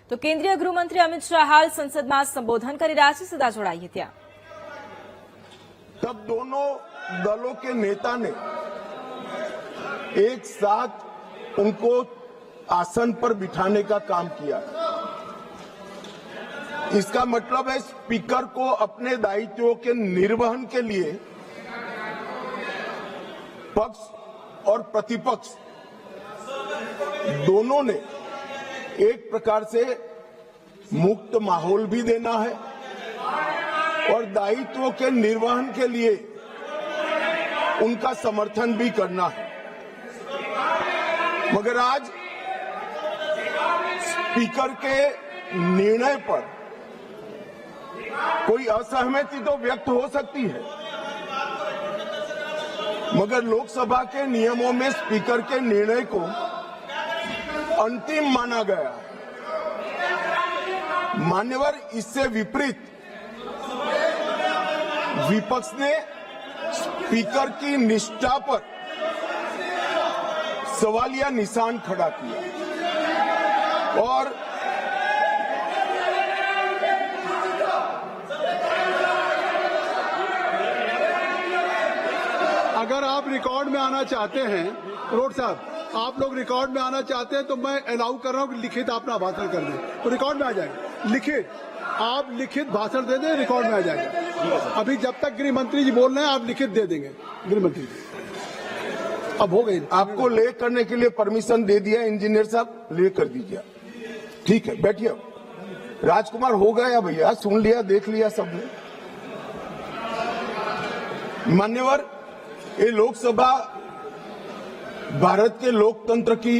તો કેન્દ્રીય ગૃહમંત્રી અમિત શાહ હાલ સંસદમાં સંબોધન કરી રહ્યા છે। સીધા જોડાઈએ ત્યાં। तब दोनों दलों के नेता ने एक साथ उनको आसन पर बिठाने का काम किया। इसका मतलब है स्पीकर को अपने दायित्वों के निर्वहन के लिए पक्ष और प्रतिपक्ष दोनों ने एक प्रकार से मुक्त माहौल भी देना है और दायित्वों के निर्वहन के लिए उनका समर्थन भी करना है। मगर आज स्पीकर के निर्णय पर कोई असहमति तो व्यक्त हो सकती है, मगर लोकसभा के नियमों में स्पीकर के निर्णय को अंतिम माना गया है। मान्यवर, इससे विपरीत विपक्ष ने स्पीकर की निष्ठा पर सवालिया निशान खड़ा किया और अगर आप रिकॉर्ड में आना चाहते हैं, रोड साहब, आप लोग रिकॉर्ड में आना चाहते हैं तो मैं अलाउ कर रहा हूं कि लिखित अपना भाषण कर दें, तो रिकॉर्ड में आ जाएगा। लिखित, आप लिखित भाषण दे दें, रिकॉर्ड में आ जाएगा। अभी जब तक गृह मंत्री जी बोल रहे हैं, आप लिखित दे देंगे गृह मंत्री जी। अब हो गई, आपको ले करने के लिए परमिशन दे दिया इंजीनियर साहब, ले कर दीजिए। ठीक है, बैठिए। राजकुमार हो गया भैया, सुन लिया, देख लिया सबने। मान्यवर, ये लोकसभा भारत के लोकतंत्र की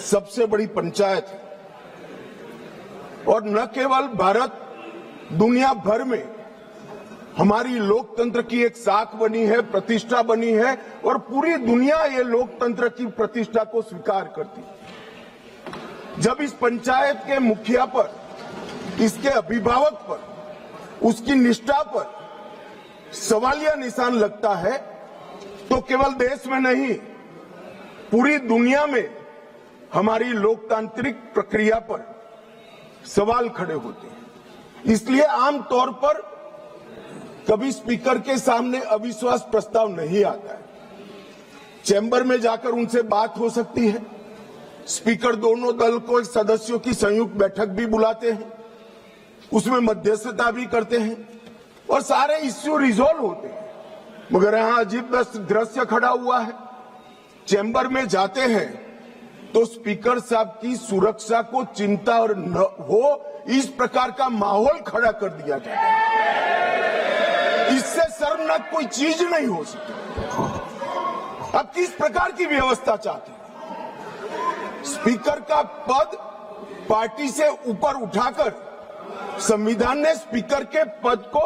सबसे बड़ी पंचायत है और न केवल भारत, दुनिया भर में हमारी लोकतंत्र की एक साख बनी है, प्रतिष्ठा बनी है और पूरी दुनिया ये लोकतंत्र की प्रतिष्ठा को स्वीकार करती है। जब इस पंचायत के मुखिया पर, इसके अभिभावक पर, उसकी निष्ठा पर सवालिया निशान लगता है तो केवल देश में नहीं, पूरी दुनिया में हमारी लोकतांत्रिक प्रक्रिया पर सवाल खड़े होते हैं। इसलिए आमतौर पर कभी स्पीकर के सामने अविश्वास प्रस्ताव नहीं आता है। चैम्बर में जाकर उनसे बात हो सकती है। स्पीकर दोनों दल को सदस्यों की संयुक्त बैठक भी बुलाते हैं, उसमें मध्यस्थता भी करते हैं और सारे इश्यू रिजॉल्व होते हैं। मगर यहां अजीब दृश्य खड़ा हुआ है। चैम्बर में जाते हैं तो स्पीकर साहब की सुरक्षा को चिंता और न हो, इस प्रकार का माहौल खड़ा कर दिया जाता है। इससे शर्मनाक कोई चीज नहीं हो सकती। अब किस प्रकार की व्यवस्था चाहते हैं? स्पीकर का पद पार्टी से ऊपर उठाकर संविधान ने स्पीकर के पद को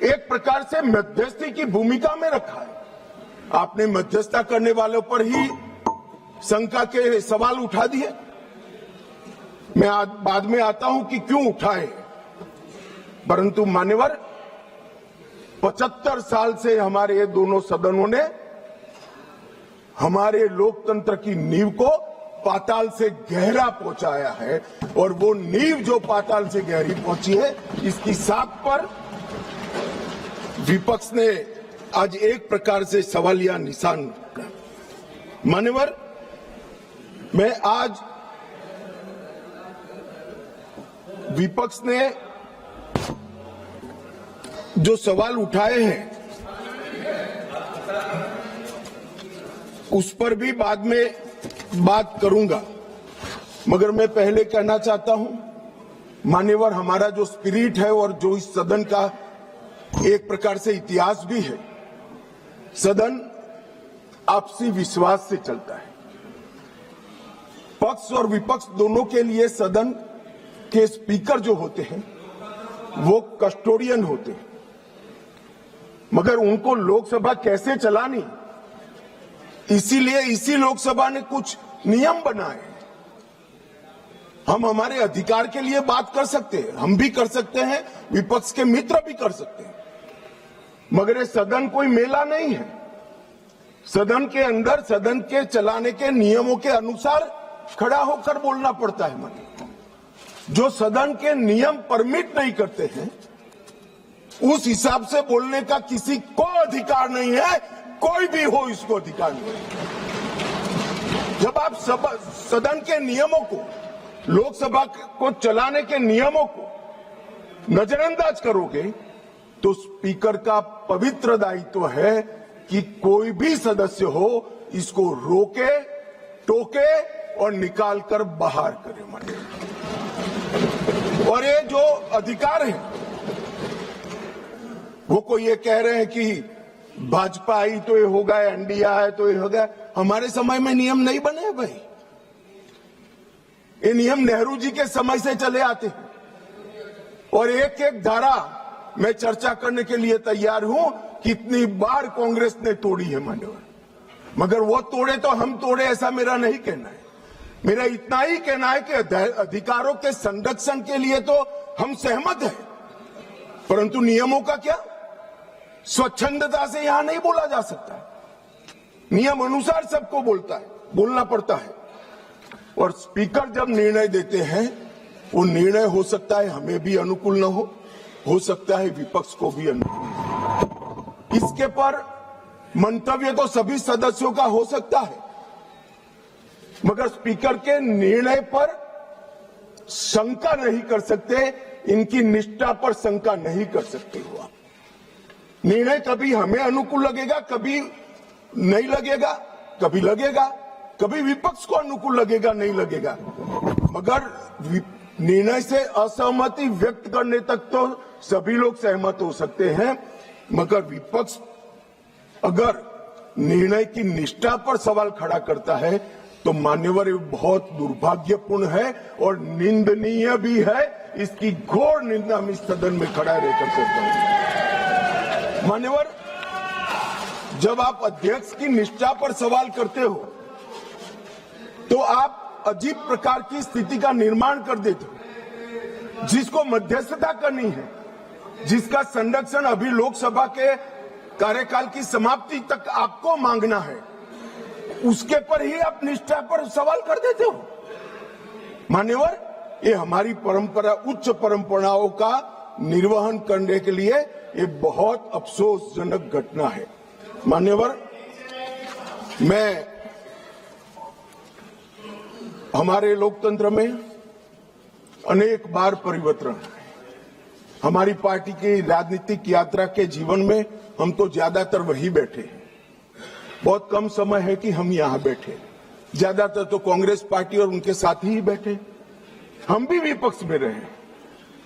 एक प्रकार से मध्यस्थी की भूमिका में रखा है। आपने मध्यस्थता करने वालों पर ही शंका के सवाल उठा दिए। मैं आज बाद में आता हूं कि क्यों उठाए, परंतु मान्यवर, 75 साल से हमारे ये दोनों सदनों ने हमारे लोकतंत्र की नींव को पाताल से गहरा पहुंचाया है और वो नींव जो पाताल से गहरी पहुंची है, इसकी साख पर विपक्ष ने आज एक प्रकार से सवालिया निशान रखा। मान्यवर, मैं आज विपक्ष ने जो सवाल उठाए हैं उस पर भी बाद में बात करूंगा, मगर मैं पहले कहना चाहता हूं, मान्यवर, हमारा जो स्पिरिट है और जो इस सदन का एक प्रकार से इतिहास भी है, सदन आपसी विश्वास से चलता है। पक्ष और विपक्ष दोनों के लिए सदन के स्पीकर जो होते हैं वो कस्टोडियन होते हैं, मगर उनको लोकसभा कैसे चलानी, इसीलिए इसी लोकसभा ने कुछ नियम बनाए। हम हमारे अधिकार के लिए बात कर सकते हैं, हम भी कर सकते हैं, विपक्ष के मित्र भी कर सकते हैं, मगर ये सदन कोई मेला नहीं है। सदन के अंदर सदन के चलाने के नियमों के अनुसार खड़ा होकर बोलना पड़ता है। जो सदन के नियम परमिट नहीं करते हैं, उस हिसाब से बोलने का किसी को अधिकार नहीं है, कोई भी हो इसको अधिकार नहीं है। जब आप सदन के नियमों को, लोकसभा को चलाने के नियमों को नजरअंदाज करोगे तो स्पीकर का पवित्र दायित्व है कि कोई भी सदस्य हो इसको रोके, टोके और निकाल कर बाहर करे। और ये जो अधिकार है, वो कोई ये कह रहे हैं कि भाजपा आई तो ये होगा, एनडीए आया तो ये होगा। हमारे समय में नियम नहीं बने भाई, ये नियम नेहरू जी के समय से चले आते हैं और एक एक धारा मैं चर्चा करने के लिए तैयार हूं। कितनी बार कांग्रेस ने तोड़ी है मान्यवर, मगर वो तोड़े तो हम तोड़े ऐसा मेरा नहीं कहना है। मेरा इतना ही कहना है कि अधिकारों के संरक्षण के लिए तो हम सहमत हैं, परंतु नियमों का क्या? स्वच्छंदता से यहां नहीं बोला जा सकता। नियम अनुसार सबको बोलना पड़ता है। और स्पीकर जब निर्णय देते हैं, वो निर्णय हो सकता है हमें भी अनुकूल न हो सकता है विपक्ष को भी अनुकूल न हो। इसके पर मंतव्य तो सभी सदस्यों का हो सकता है, मगर स्पीकर के निर्णय पर शंका नहीं कर सकते, इनकी निष्ठा पर शंका नहीं कर सकते हो। निर्णय कभी हमें अनुकूल लगेगा, कभी नहीं लगेगा, कभी लगेगा, कभी विपक्ष को अनुकूल लगेगा, नहीं लगेगा। मगर निर्णय से असहमति व्यक्त करने तक तो सभी लोग सहमत हो सकते हैं, मगर विपक्ष अगर निर्णय की निष्ठा पर सवाल खड़ा करता है तो मान्यवर ये बहुत दुर्भाग्यपूर्ण है और निंदनीय भी है। इसकी घोर निंदा हम इस सदन में खड़ा रहकर करते हैं। मान्यवर, जब आप अध्यक्ष की निष्ठा पर सवाल करते हो तो आप अजीब प्रकार की स्थिति का निर्माण कर देते हो। जिसको मध्यस्थता करनी है, जिसका संरक्षण अभी लोकसभा के कार्यकाल की समाप्ति तक आपको मांगना है, उसके पर ही आप निष्ठा पर सवाल कर देते हो। मान्यवर, ये हमारी परंपरा, उच्च परंपराओं का निर्वहन करने के लिए ये बहुत अफसोसजनक घटना है। मान्यवर, मैं हमारे लोकतंत्र में अनेक बार परिवर्तन है। हमारी पार्टी की राजनीतिक यात्रा के जीवन में हम तो ज्यादातर वही बैठे हैं। बहुत कम समय है कि हम यहां बैठे, ज्यादातर तो कांग्रेस पार्टी और उनके साथी ही बैठे। हम भी विपक्ष में रहे,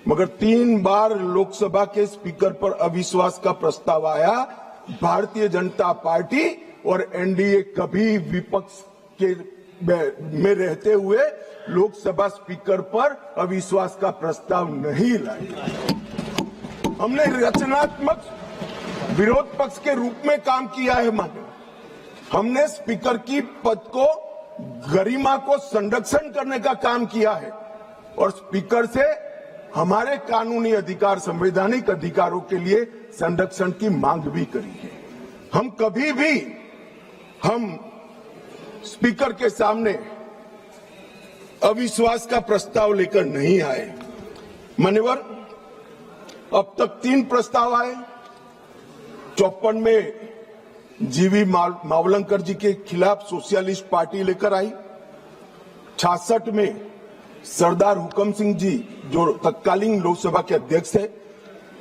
मगर 3 बार लोकसभा के स्पीकर पर अविश्वास का प्रस्ताव आया। भारतीय जनता पार्टी और एनडीए कभी विपक्ष के में रहते हुए लोकसभा स्पीकर पर अविश्वास का प्रस्ताव नहीं लाए। हमने रचनात्मक विरोध पक्ष के रूप में काम किया है। मानो हमने स्पीकर की पद को, गरिमा को संरक्षण करने का काम किया है और स्पीकर से हमारे कानूनी अधिकार, संवैधानिक अधिकारों के लिए संरक्षण की मांग भी करी है। हम कभी भी स्पीकर के सामने अविश्वास का प्रस्ताव लेकर नहीं आए। मान्यवर, अब तक 3 प्रस्ताव आए। 54 में जीवी मावलंकर जी के खिलाफ सोशलिस्ट पार्टी लेकर आई। 66 में सरदार हुकम सिंह जी, जो तत्कालीन लोकसभा के अध्यक्ष है,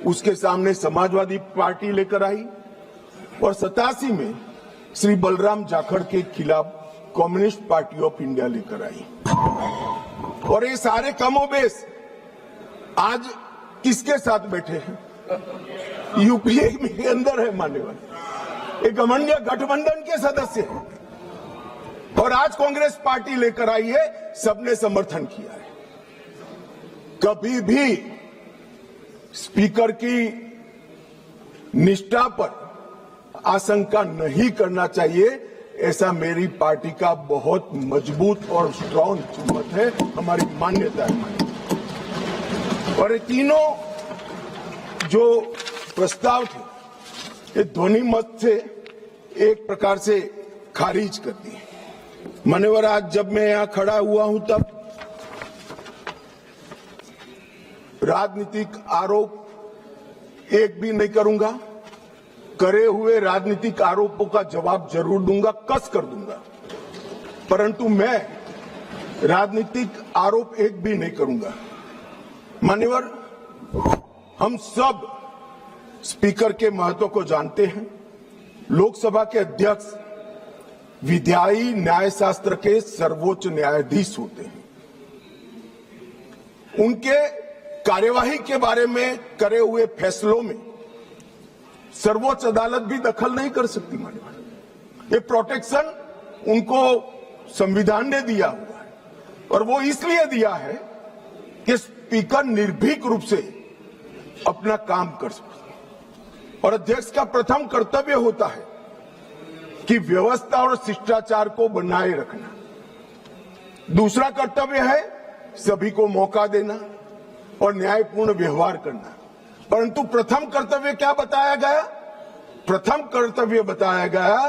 उसके सामने समाजवादी पार्टी लेकर आई और 87 में श्री बलराम जाखड़ के खिलाफ कम्युनिस्ट पार्टी ऑफ इंडिया लेकर आई। और ये सारे कमोबेश आज किसके साथ बैठे हैं? यूपीए के अंदर है मान्यवर, एक गठबंधन गठबंधन के सदस्य हैं और आज कांग्रेस पार्टी लेकर आई है, सबने समर्थन किया है। कभी भी स्पीकर की निष्ठा पर आशंका नहीं करना चाहिए, ऐसा मेरी पार्टी का बहुत मजबूत और स्ट्रॉन्ग मत है, हमारी मान्यता है। और ये तीनों जो प्रस्ताव थे, ये ध्वनि मत से एक प्रकार से खारिज कर दिए। मान्यवर, आज जब मैं यहां खड़ा हुआ हूं तब राजनीतिक आरोप एक भी नहीं करूंगा। करे हुए राजनीतिक आरोपों का जवाब जरूर दूंगा, कस कर दूंगा, परंतु मैं राजनीतिक आरोप एक भी नहीं करूंगा। मान्यवर, हम सब स्पीकर के महत्व को जानते हैं। लोकसभा के अध्यक्ष विधायी न्यायशास्त्र के सर्वोच्च न्यायाधीश होते हैं। उनके कार्यवाही के बारे में करे हुए फैसलों में सर्वोच्च अदालत भी दखल नहीं कर सकती। मान्यवर, ये प्रोटेक्शन उनको संविधान ने दिया हुआ है, और वो इसलिए दिया है कि स्पीकर निर्भीक रूप से अपना काम कर सके। और अध्यक्ष का प्रथम कर्तव्य होता है कि व्यवस्था और शिष्टाचार को बनाए रखना। दूसरा कर्तव्य है सभी को मौका देना और न्यायपूर्ण व्यवहार करना। परंतु प्रथम कर्तव्य क्या बताया गया? प्रथम कर्तव्य बताया गया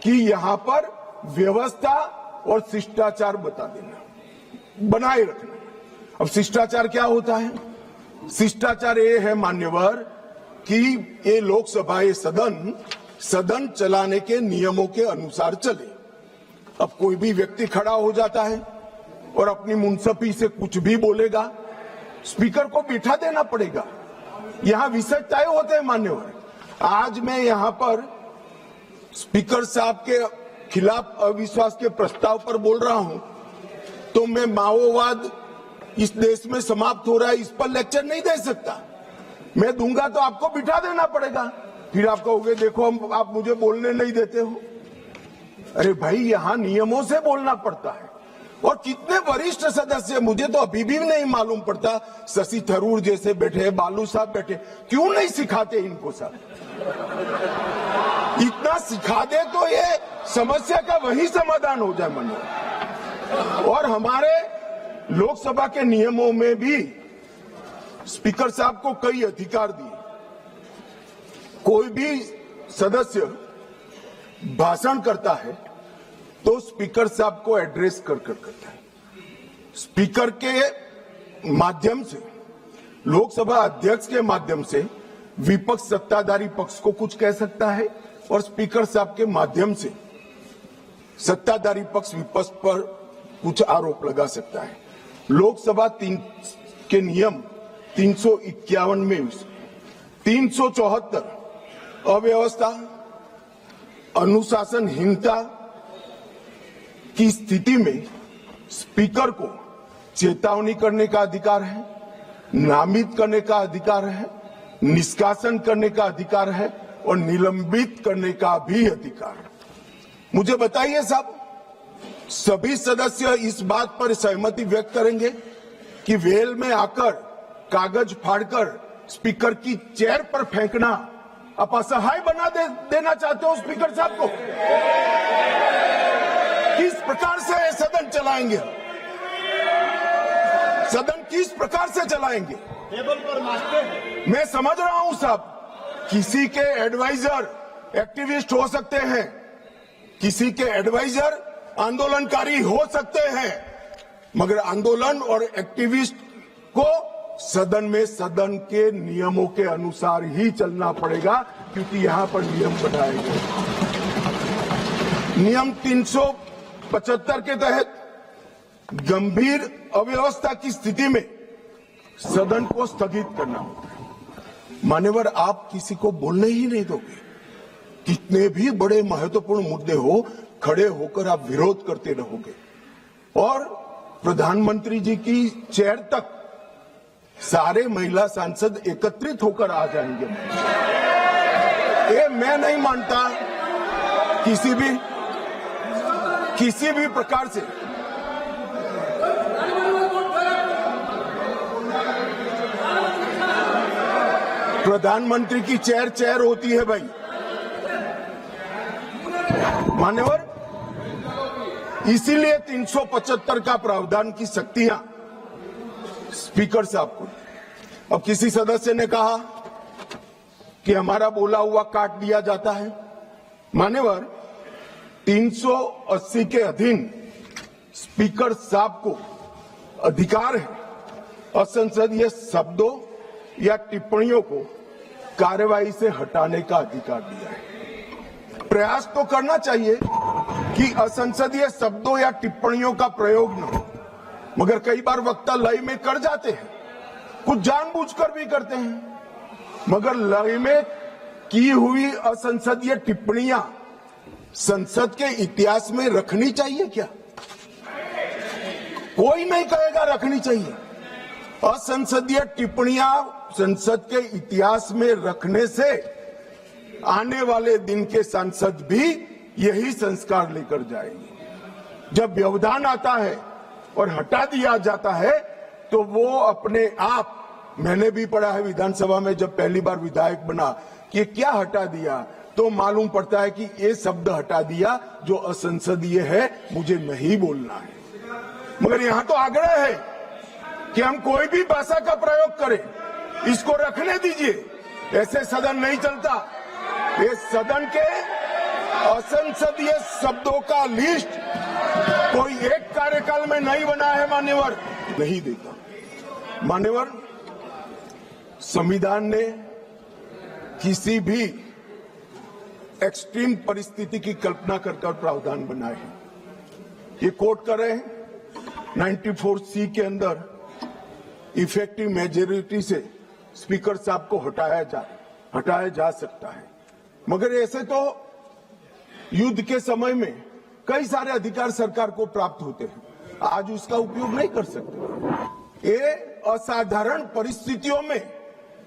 कि यहां पर व्यवस्था और शिष्टाचार बता देना, बनाए रखना। अब शिष्टाचार क्या होता है? शिष्टाचार ये है मान्यवर कि ये लोकसभा, ये सदन चलाने के नियमों के अनुसार चले। अब कोई भी व्यक्ति खड़ा हो जाता है और अपनी मुंसफी से कुछ भी बोलेगा, स्पीकर को बिठा देना पड़ेगा। यहां विषय तय होते हैं मान्यवर। आज मैं यहां पर स्पीकर साहब के खिलाफ अविश्वास के प्रस्ताव पर बोल रहा हूं, तो मैं माओवाद इस देश में समाप्त हो रहा है, इस पर लेक्चर नहीं दे सकता। मैं दूंगा तो आपको बिठा देना पड़ेगा। फिर आप कहोगे देखो आप मुझे बोलने नहीं देते हो। अरे भाई, यहां नियमों से बोलना पड़ता है। और कितने वरिष्ठ सदस्य, मुझे तो अभी भी नहीं मालूम पड़ता। शशि थरूर जैसे बैठे, बालू साहब बैठे, क्यों नहीं सिखाते इनको साहब? इतना सिखा दे तो ये समस्या का वही समाधान हो जाए मन। और हमारे लोकसभा के नियमों में भी स्पीकर साहब को कई अधिकार दिए। कोई भी सदस्य भाषण करता है तो स्पीकर साहब को एड्रेस कर करता है। स्पीकर के माध्यम से, लोकसभा अध्यक्ष के माध्यम से विपक्ष सत्ताधारी पक्ष को कुछ कह सकता है, और स्पीकर साहब के माध्यम से सत्ताधारी पक्ष विपक्ष पर कुछ आरोप लगा सकता है। लोकसभा के नियम 351 में 374 अव्यवस्था, अनुशासनहीनता की स्थिति में स्पीकर को चेतावनी करने का अधिकार है, नामित करने का अधिकार है, निष्कासन करने का अधिकार है और निलंबित करने का भी अधिकार है। मुझे बताइए साहब, सभी सदस्य इस बात पर सहमति व्यक्त करेंगे कि वेल में आकर कागज फाड़कर स्पीकर की चेयर पर फेंकना आप असहाय बना देना चाहते हो स्पीकर साहब को? किस प्रकार से सदन चलाएंगे? सदन किस प्रकार से चलाएंगे? टेबल पर नाचते हैं। मैं समझ रहा हूं साहब, किसी के एडवाइजर एक्टिविस्ट हो सकते हैं, किसी के एडवाइजर आंदोलनकारी हो सकते हैं, मगर आंदोलन और एक्टिविस्ट को सदन में सदन के नियमों के अनुसार ही चलना पड़ेगा, क्योंकि यहां पर नियम बनाए गए। नियम 375 के तहत गंभीर अव्यवस्था की स्थिति में सदन को स्थगित करना होता है। मान्यवर, आप किसी को बोलने ही नहीं दोगे। कितने भी बड़े महत्वपूर्ण मुद्दे हो, खड़े होकर आप विरोध करते रहोगे, और प्रधानमंत्री जी की चेयर तक सारे महिला सांसद एकत्रित होकर आ जाएंगे। ये मैं नहीं मानता किसी भी प्रकार से। प्रधानमंत्री की चेयर होती है भाई। मान्यवर, इसीलिए 375 का प्रावधान की शक्तियां स्पीकर साहब को। अब किसी सदस्य ने कहा कि हमारा बोला हुआ काट दिया जाता है। मान्यवर, 380 के अधीन स्पीकर साहब को अधिकार है असंसदीय शब्दों या टिप्पणियों को कार्यवाही से हटाने का अधिकार दिया है। प्रयास तो करना चाहिए कि असंसदीय शब्दों या टिप्पणियों का प्रयोग न हो, मगर कई बार वक्ता लय में कर जाते हैं, कुछ जानबूझकर भी करते हैं। मगर लय में की हुई असंसदीय टिप्पणियां संसद के इतिहास में रखनी चाहिए क्या? कोई नहीं कहेगा रखनी चाहिए। असंसदीय टिप्पणियां संसद के इतिहास में रखने से आने वाले दिन के सांसद भी यही संस्कार लेकर जाएंगे। जब व्यवधान आता है और हटा दिया जाता है तो वो अपने आप, मैंने भी पढ़ा है विधानसभा में जब पहली बार विधायक बना कि क्या हटा दिया, तो मालूम पड़ता है कि ये शब्द हटा दिया जो असंसदीय है, मुझे नहीं बोलना है। मगर यहां तो आग्रह है कि हम कोई भी भाषा का प्रयोग करें, इसको रखने दीजिए। ऐसे सदन नहीं चलता। ये सदन के असंसदीय शब्दों का लिस्ट कोई एक कार्यकाल में नहीं बना है, मान्यवर नहीं देता। मान्यवर, संविधान ने किसी भी एक्सट्रीम परिस्थिति की कल्पना कर प्रावधान बनाए हैं। ये कोट कर रहे हैं 94C के अंदर इफेक्टिव मेजोरिटी से स्पीकर साहब को हटाया जा सकता है। मगर ऐसे तो युद्ध के समय में कई सारे अधिकार सरकार को प्राप्त होते हैं, आज उसका उपयोग नहीं कर सकते। ये असाधारण परिस्थितियों में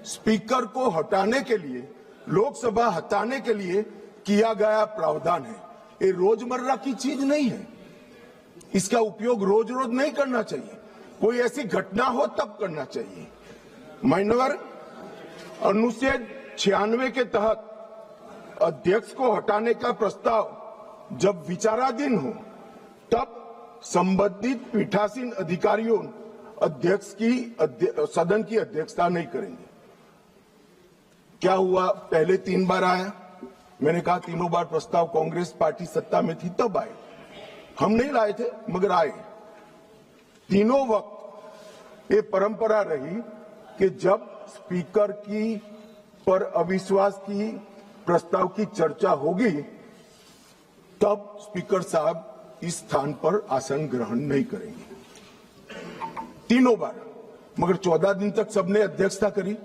स्पीकर को हटाने के लिए, लोकसभा हटाने के लिए किया गया प्रावधान है। ये रोजमर्रा की चीज नहीं है, इसका उपयोग रोज रोज नहीं करना चाहिए। कोई ऐसी घटना हो तब करना चाहिए। मान्यवर, अनुच्छेद 96 के तहत अध्यक्ष को हटाने का प्रस्ताव जब विचाराधीन हो तब संबंधित पीठासीन अधिकारियों अध्यक्ष की सदन की अध्यक्षता नहीं करेंगे। क्या हुआ? पहले 3 बार आया, मैंने कहा तीनों बार प्रस्ताव कांग्रेस पार्टी सत्ता में थी तब आए, हम नहीं लाए थे मगर आए। तीनों वक्त ये परंपरा रही कि जब स्पीकर की पर अविश्वास की प्रस्ताव की चर्चा होगी तब स्पीकर साहब इस स्थान पर आसन ग्रहण नहीं करेंगे। तीनों बार। मगर 14 दिन तक सबने अध्यक्षता करी।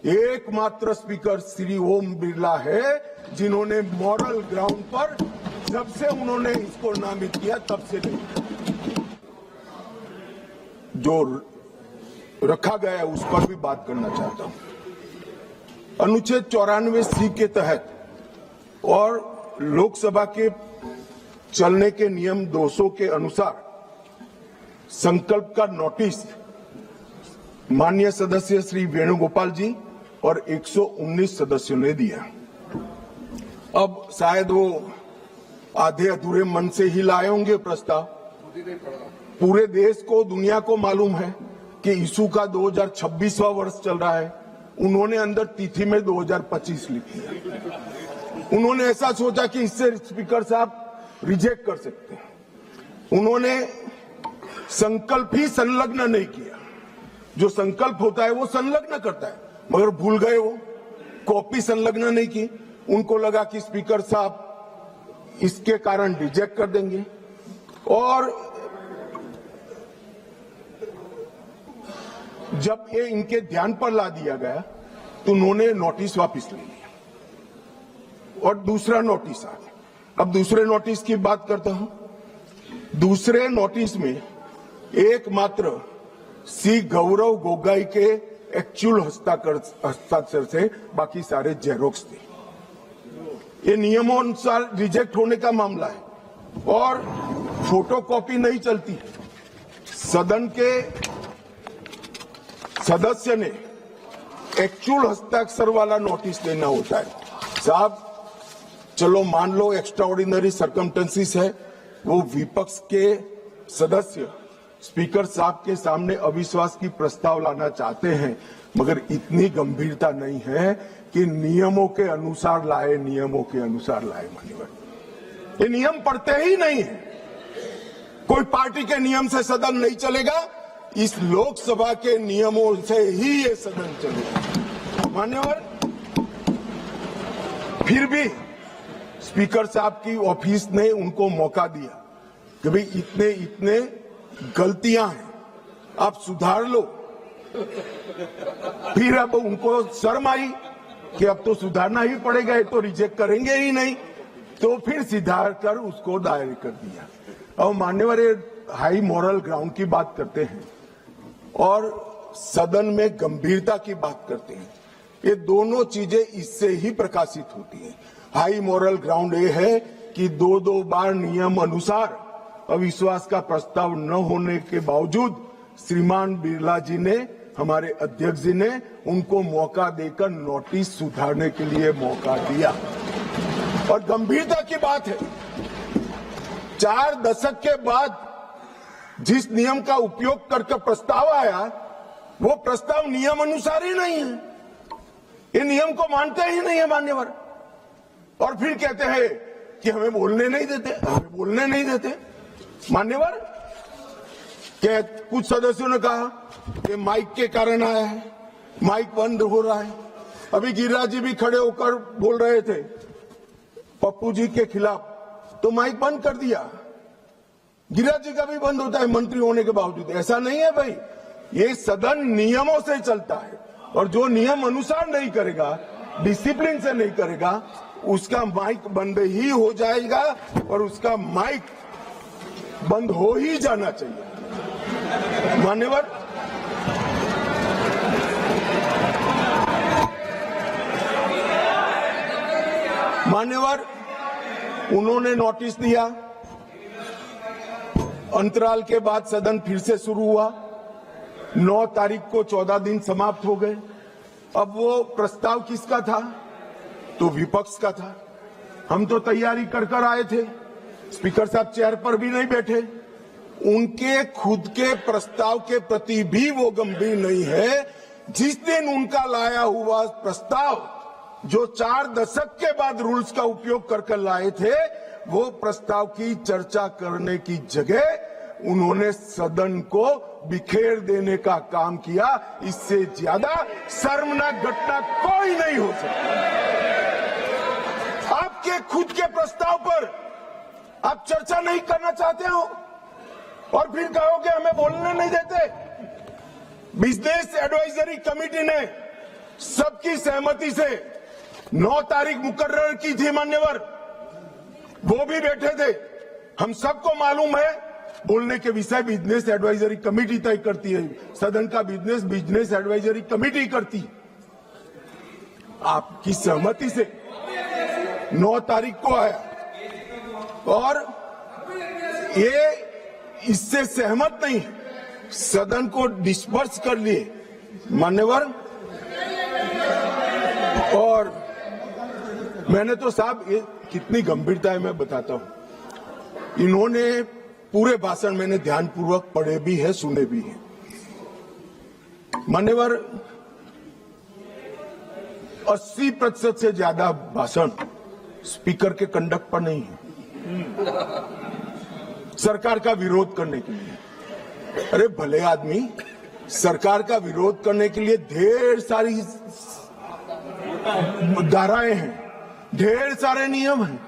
एकमात्र स्पीकर श्री ओम बिरला है जिन्होंने मॉरल ग्राउंड पर जब से उन्होंने इसको नामित किया तब से नहीं। जो रखा गया है उस पर भी बात करना चाहता हूं। अनुच्छेद 94C के तहत और लोकसभा के चलने के नियम 200 के अनुसार संकल्प का नोटिस माननीय सदस्य श्री वेणुगोपाल जी और 119 सदस्यों ने दिया। अब शायद वो आधे अधूरे मन से ही लाए होंगे प्रस्ताव। पूरे देश को, दुनिया को मालूम है कि यीशु का 2026वां वर्ष चल रहा है। उन्होंने अंदर तिथि में 2025 लिख दिया। उन्होंने ऐसा सोचा कि इससे स्पीकर साहब रिजेक्ट कर सकते हैं। उन्होंने संकल्प ही संलग्न नहीं किया। जो संकल्प होता है वो संलग्न करता है, मगर भूल गए वो कॉपी संलग्न नहीं की। उनको लगा कि स्पीकर साहब इसके कारण रिजेक्ट कर देंगे और जब ये इनके ध्यान पर ला दिया गया तो उन्होंने नोटिस वापस ले लिया और दूसरा नोटिस आ गया। अब दूसरे नोटिस की बात करता हूं। दूसरे नोटिस में एकमात्र सी गौरव गोगोई के एक्चुअल हस्ताक्षर से बाकी सारे जेरोक्स थे। ये नियमों अनुसार रिजेक्ट होने का मामला है और फोटोकॉपी नहीं चलती। सदन के सदस्य ने एक्चुअल हस्ताक्षर वाला नोटिस देना होता है। साहब चलो मान लो एक्स्ट्राऑर्डिनरी सर्कमस्टेंसेस है, वो विपक्ष के सदस्य स्पीकर साहब के सामने अविश्वास की प्रस्ताव लाना चाहते हैं, मगर इतनी गंभीरता नहीं है कि नियमों के अनुसार लाए। मान्यवर, ये नियम पढ़ते ही नहीं है। कोई पार्टी के नियम से सदन नहीं चलेगा, इस लोकसभा के नियमों से ही ये सदन चलेगा। मान्यवर, फिर भी स्पीकर साहब की ऑफिस ने उनको मौका दिया कि भाई इतने गलतियां हैं, आप सुधार लो। फिर अब उनको शर्म आई कि अब तो सुधारना ही पड़ेगा, ये तो रिजेक्ट करेंगे ही नहीं, तो फिर सुधार कर उसको दायर कर दिया। और मान्यवर, हाई मॉरल ग्राउंड की बात करते हैं और सदन में गंभीरता की बात करते हैं, ये दोनों चीजें इससे ही प्रकाशित होती हैं। हाई मॉरल ग्राउंड ये है कि दो बार नियम अनुसार अविश्वास का प्रस्ताव न होने के बावजूद श्रीमान बिरला जी ने, हमारे अध्यक्ष जी ने उनको मौका देकर नोटिस सुधारने के लिए मौका दिया। और गंभीरता की बात है, 4 दशक के बाद जिस नियम का उपयोग करके प्रस्ताव आया, वो प्रस्ताव नियम अनुसार ही नहीं है, ये नियम को मानते ही नहीं है मान्यवर। और फिर कहते हैं कि हमें बोलने नहीं देते, मान्यवर। कुछ सदस्यों ने कहा कि माइक के कारण आया है, माइक बंद हो रहा है। अभी गिरिराज जी भी खड़े होकर बोल रहे थे पप्पू जी के खिलाफ, तो माइक बंद कर दिया। गिरिराज जी का भी बंद होता है मंत्री होने के बावजूद। ऐसा नहीं है भाई, ये सदन नियमों से चलता है और जो नियम अनुसार नहीं करेगा, डिसिप्लिन से नहीं करेगा, उसका माइक बंद ही हो जाएगा और उसका माइक बंद हो ही जाना चाहिए। मान्यवर, उन्होंने नोटिस दिया, अंतराल के बाद सदन फिर से शुरू हुआ। 9 तारीख को 14 दिन समाप्त हो गए। अब वो प्रस्ताव किसका था? तो विपक्ष का था। हम तो तैयारी कर आए थे, स्पीकर साहब चेयर पर भी नहीं बैठे। उनके खुद के प्रस्ताव के प्रति भी वो गंभीर नहीं है। जिस दिन उनका लाया हुआ प्रस्ताव, जो 4 दशक के बाद रूल्स का उपयोग कर लाए थे, वो प्रस्ताव की चर्चा करने की जगह उन्होंने सदन को बिखेर देने का काम किया। इससे ज्यादा शर्मनाक घटना कोई नहीं हो सकती। आपके खुद के प्रस्ताव पर आप चर्चा नहीं करना चाहते हो और फिर कहोगे हमें बोलने नहीं देते। बिजनेस एडवाइजरी कमेटी ने सबकी सहमति से 9 तारीख मुकर्रर की थी मान्यवर, वो भी बैठे थे। हम सबको मालूम है बोलने के विषय बिजनेस एडवाइजरी कमेटी तय करती है, सदन का बिजनेस एडवाइजरी कमेटी करती है। आपकी सहमति से 9 तारीख को आया और ये इससे सहमत नहीं, सदन को डिस्पर्स कर लिए मान्यवर। और मैंने तो साहब, ये कितनी गंभीरता है मैं बताता हूं। इन्होंने पूरे भाषण मैंने ध्यानपूर्वक पढ़े भी है, सुने भी है मान्यवर। 80% से ज्यादा भाषण स्पीकर के कंडक्ट पर नहीं है, सरकार का विरोध करने के लिए। अरे भले आदमी, सरकार का विरोध करने के लिए ढेर सारी धाराएं हैं, ढेर सारे नियम हैं।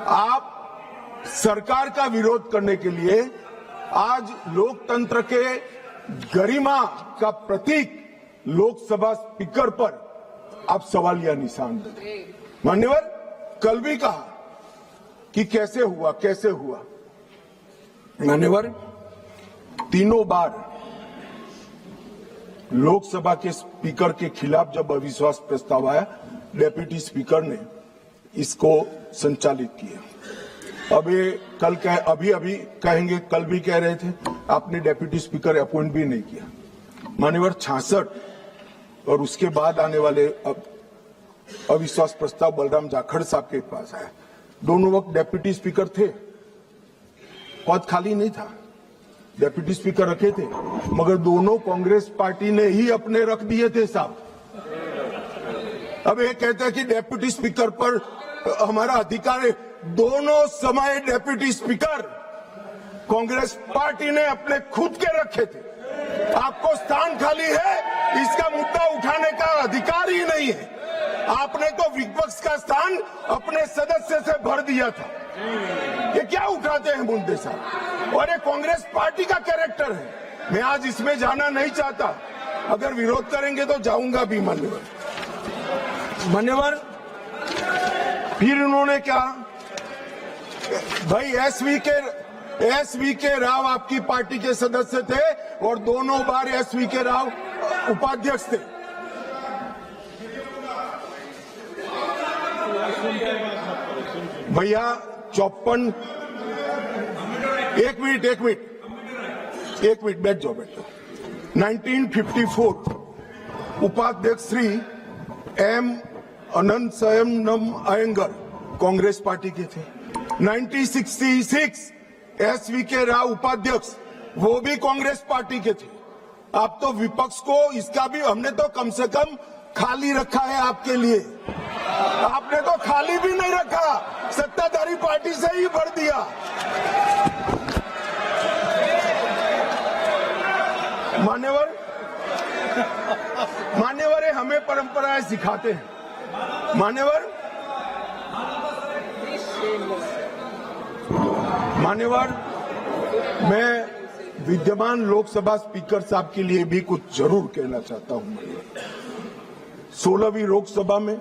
आप सरकार का विरोध करने के लिए आज लोकतंत्र के गरिमा का प्रतीक लोकसभा स्पीकर पर आप सवालिया निशान देते। मान्यवर, कल भी कहा कि कैसे हुआ। मान्यवर, तीनों बार लोकसभा के स्पीकर के खिलाफ जब अविश्वास प्रस्ताव आया, डेप्यूटी स्पीकर ने इसको संचालित किया। अब ये अभी कहेंगे, कल भी कह रहे थे आपने डेप्यूटी स्पीकर अपॉइंट भी नहीं किया। मान्यवर, 66 और उसके बाद आने वाले अविश्वास प्रस्ताव बलराम जाखड़ साहब के पास आया। दोनों वक्त डेप्यूटी स्पीकर थे, पद खाली नहीं था, डेप्यूटी स्पीकर रखे थे, मगर दोनों कांग्रेस पार्टी ने ही अपने रख दिए थे साहब। अब ये कहते हैं कि डेप्यूटी स्पीकर पर हमारा अधिकार है। दोनों समय डेप्यूटी स्पीकर कांग्रेस पार्टी ने अपने खुद के रखे थे। आपको स्थान खाली है, इसका मुद्दा उठाने का अधिकार ही नहीं है। आपने तो विपक्ष का स्थान अपने सदस्य से भर दिया था। ये क्या उठाते हैं मुद्दे साहब? और ये कांग्रेस पार्टी का कैरेक्टर है। मैं आज इसमें जाना नहीं चाहता, अगर विरोध करेंगे तो जाऊंगा भी। मान्यवर फिर उन्होंने क्या, भाई एसवी के राव आपकी पार्टी के सदस्य थे और दोनों बार एसवी के राव उपाध्यक्ष थे। भैया 54 एक मिनट बैठ जाओ। 1954 उपाध्यक्ष श्री एम अनंत स्वयंनम अयंगर कांग्रेस पार्टी के थे। 1966 एसवी के राव उपाध्यक्ष, वो भी कांग्रेस पार्टी के थे। आप तो विपक्ष को इसका भी, हमने तो कम से कम खाली रखा है आपके लिए, आपने तो खाली भी नहीं रखा, सत्ताधारी पार्टी से ही भर दिया। मान्यवर हमें परंपराएं सिखाते हैं। मान्यवर मैं विद्यमान लोकसभा स्पीकर साहब के लिए भी कुछ जरूर कहना चाहता हूं। 16वीं लोकसभा में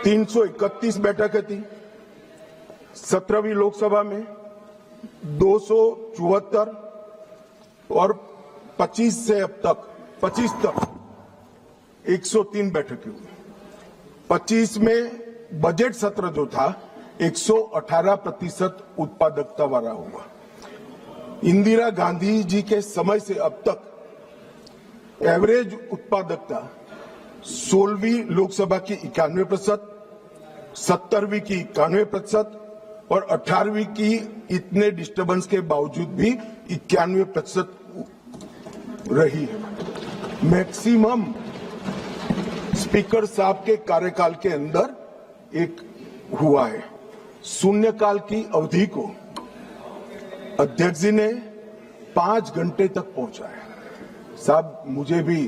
331 बैठकें थी, 17वीं लोकसभा में 274 और 25 से अब तक 25 तक 103 बैठकें हुई। 25 में बजट सत्र जो था 118% उत्पादकता वाला हुआ। इंदिरा गांधी जी के समय से अब तक एवरेज उत्पादकता 16वीं लोकसभा की 91%, 17वीं की 91% और 18वीं की इतने डिस्टर्बेंस के बावजूद भी 91% रही है। मैक्सिमम स्पीकर साहब के कार्यकाल के अंदर एक हुआ है। शून्यकाल की अवधि को अध्यक्ष जी ने 5 घंटे तक पहुंचाया। साहब मुझे भी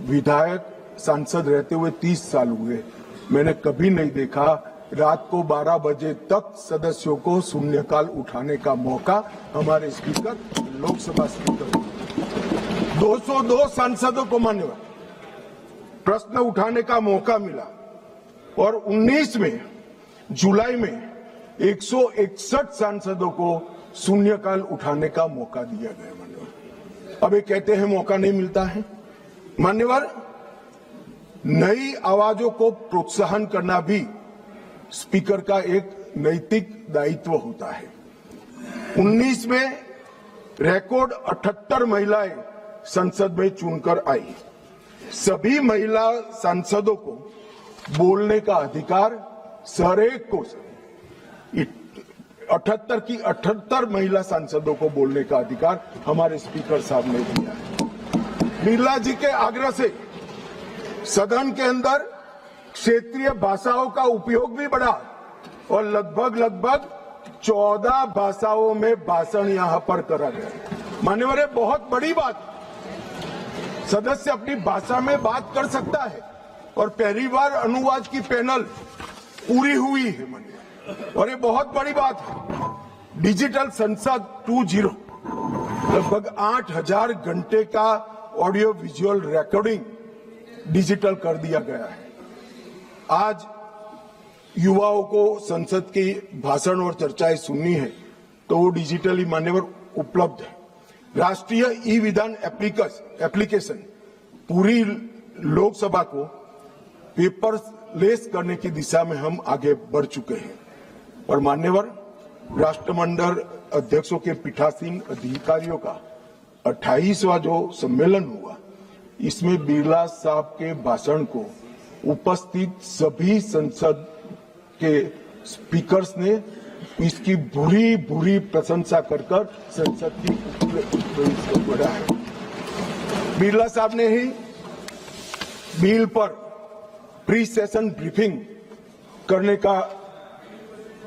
विधायक सांसद रहते हुए 30 साल हुए, मैंने कभी नहीं देखा रात को 12 बजे तक सदस्यों को शून्यकाल उठाने का मौका हमारे स्पीकर, लोकसभा स्पीकर 202 सांसदों को मान्यवर प्रश्न उठाने का मौका मिला और 19 में जुलाई में 161 सांसदों को शून्यकाल उठाने का मौका दिया गया। मान्यवर अब ये कहते हैं मौका नहीं मिलता है। मान्यवर नई आवाजों को प्रोत्साहन करना भी स्पीकर का एक नैतिक दायित्व होता है। 19 में रिकॉर्ड 78 महिलाएं संसद में चुनकर आई। सभी महिला सांसदों को बोलने का अधिकार हरेक को 78 की 78 महिला सांसदों को बोलने का अधिकार हमारे स्पीकर साहब ने दिया है। बिरला जी के आग्रह से सदन के अंदर क्षेत्रीय भाषाओं का उपयोग भी बढ़ा और लगभग 14 भाषाओं में भाषण यहां पर करा गया। मान्यवर ये बहुत बड़ी बात, सदस्य अपनी भाषा में बात कर सकता है और पहली बार अनुवाद की पैनल पूरी हुई है मान्यवर, और ये बहुत बड़ी बात है। डिजिटल संसद 2.0 लगभग 8000 घंटे का ऑडियो विजुअल रिकॉर्डिंग डिजिटल कर दिया गया है। आज युवाओं को संसद की भाषण और चर्चाएं सुननी है तो वो डिजिटली मान्यवर उपलब्ध है। राष्ट्रीय ई विधान एप्लीकेशन पूरी लोकसभा को पेपरलेस करने की दिशा में हम आगे बढ़ चुके हैं। और मान्यवर राष्ट्रमंडल अध्यक्षों के पीठासीन अधिकारियों का 28वां जो सम्मेलन हुआ, इसमें बिरला साहब के भाषण को उपस्थित सभी संसद के स्पीकर्स ने इसकी बुरी प्रशंसा कर संसद की बढ़ा है। बिरला साहब ने ही बिल पर प्री सेशन ब्रीफिंग करने का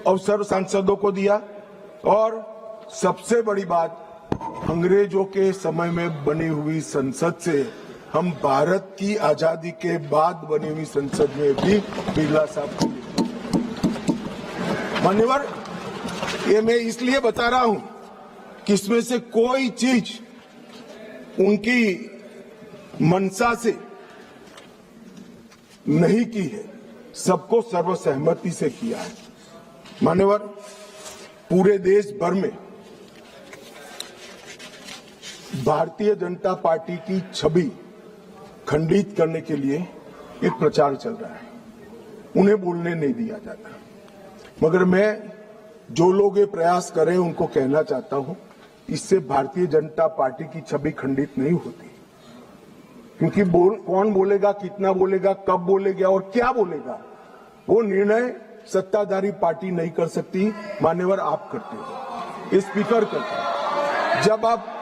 अवसर सांसदों को दिया और सबसे बड़ी बात अंग्रेजों के समय में बनी हुई संसद से हम भारत की आजादी के बाद बनी हुई संसद में भी बिरला साहब को मान्यवर, ये मैं इसलिए बता रहा हूं कि इसमें से कोई चीज उनकी मंशा से नहीं की है, सबको सर्वसहमति से किया है। मान्यवर, पूरे देश भर में भारतीय जनता पार्टी की छवि खंडित करने के लिए एक प्रचार चल रहा है, उन्हें बोलने नहीं दिया जाता। मगर मैं जो लोग ये प्रयास करें उनको कहना चाहता हूं, इससे भारतीय जनता पार्टी की छवि खंडित नहीं होती, क्योंकि कौन बोलेगा, कितना बोलेगा, कब बोलेगा और क्या बोलेगा, वो निर्णय सत्ताधारी पार्टी नहीं कर सकती। मान्यवर, आप करते हो, ये स्पीकर करते हैं। जब आप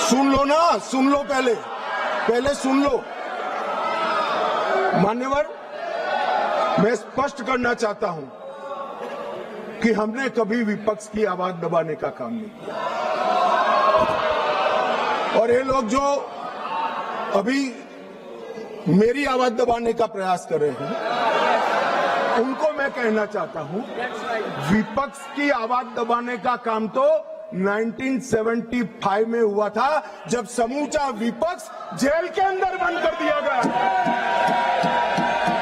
सुन लो ना, सुन लो, पहले सुन लो। मान्यवर, मैं स्पष्ट करना चाहता हूं कि हमने कभी विपक्ष की आवाज दबाने का काम नहीं किया, और ये लोग जो अभी मेरी आवाज दबाने का प्रयास कर रहे हैं, उनको मैं कहना चाहता हूं, विपक्ष की आवाज दबाने का काम तो 1975 में हुआ था, जब समूचा विपक्ष जेल के अंदर बंद कर दिया गया।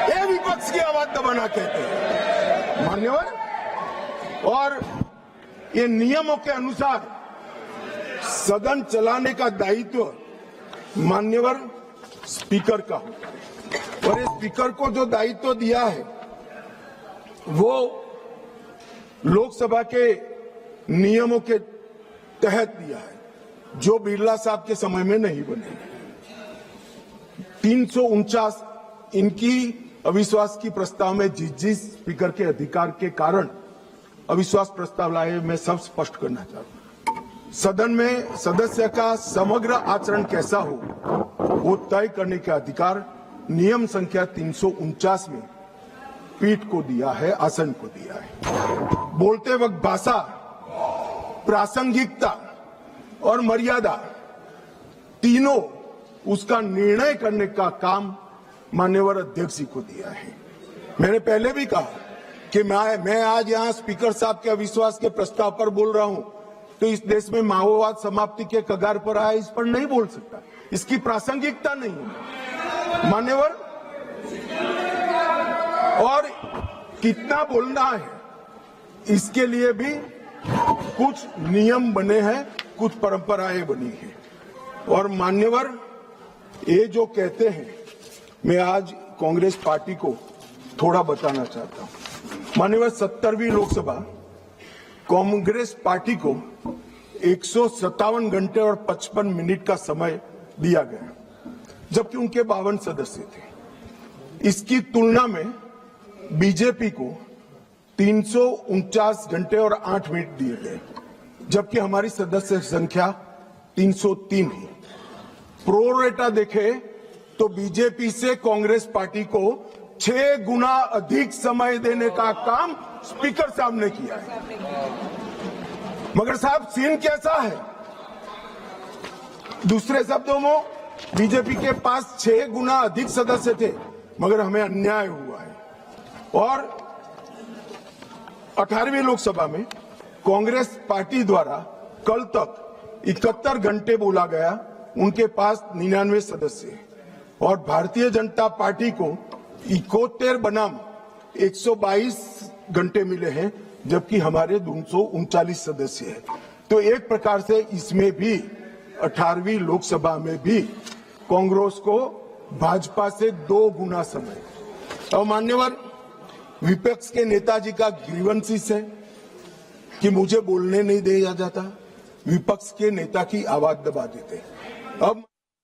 ये विपक्ष की आवाज दबाना कहते हैं मान्यवर। और ये नियमों के अनुसार सदन चलाने का दायित्व मान्यवर स्पीकर का होता है, और ये स्पीकर को जो दायित्व दिया है वो लोकसभा के नियमों के तहत दिया है, जो बिरला साहब के समय में नहीं बने। 349 इनकी अविश्वास की प्रस्ताव में जिस स्पीकर के अधिकार के कारण अविश्वास प्रस्ताव लाए, मैं सब स्पष्ट करना चाहता हूं। सदन में सदस्य का समग्र आचरण कैसा हो वो तय करने का अधिकार नियम संख्या 349 में पीठ को दिया है, आसन को दिया है। बोलते वक्त भाषा, प्रासंगिकता और मर्यादा तीनों उसका निर्णय करने का काम माननीय अध्यक्ष जी को दिया है। मैंने पहले भी कहा कि मैं आज यहां स्पीकर साहब के अविश्वास के प्रस्ताव पर बोल रहा हूं, तो इस देश में माओवाद समाप्ति के कगार पर आया, इस पर नहीं बोल सकता, इसकी प्रासंगिकता नहीं है मान्यवर। और कितना बोलना है इसके लिए भी कुछ नियम बने हैं, कुछ परंपराएं बनी हैं। और मान्यवर, ये जो कहते हैं, मैं आज कांग्रेस पार्टी को थोड़ा बताना चाहता हूं। मान्यवर, 70वीं लोकसभा कांग्रेस पार्टी को 157 घंटे और 55 मिनट का समय दिया गया, जबकि उनके 52 सदस्य थे। इसकी तुलना में बीजेपी को 349 घंटे और 8 मिनट दिए गए, जबकि हमारी सदस्य संख्या 303 है। प्रोरेटा देखे तो बीजेपी से कांग्रेस पार्टी को 6 गुना अधिक समय देने का काम स्पीकर साहब ने किया है। मगर साहब, सीन कैसा है? दूसरे शब्दों में बीजेपी के पास 6 गुना अधिक सदस्य थे, मगर हमें अन्याय हुआ है। और 18वीं लोकसभा में कांग्रेस पार्टी द्वारा कल तक 71 घंटे बोला गया, उनके पास 99 सदस्य हैं, और भारतीय जनता पार्टी को 71 बनाम 122 घंटे मिले हैं, जबकि हमारे 239 सदस्य हैं। तो एक प्रकार से इसमें भी 18वीं लोकसभा में भी कांग्रेस को भाजपा से 2 गुना समय। और मान्यवर, विपक्ष के नेताजी का ग्रीवेंसेस है कि मुझे बोलने नहीं दिया जाता, विपक्ष के नेता की आवाज दबा देते। अब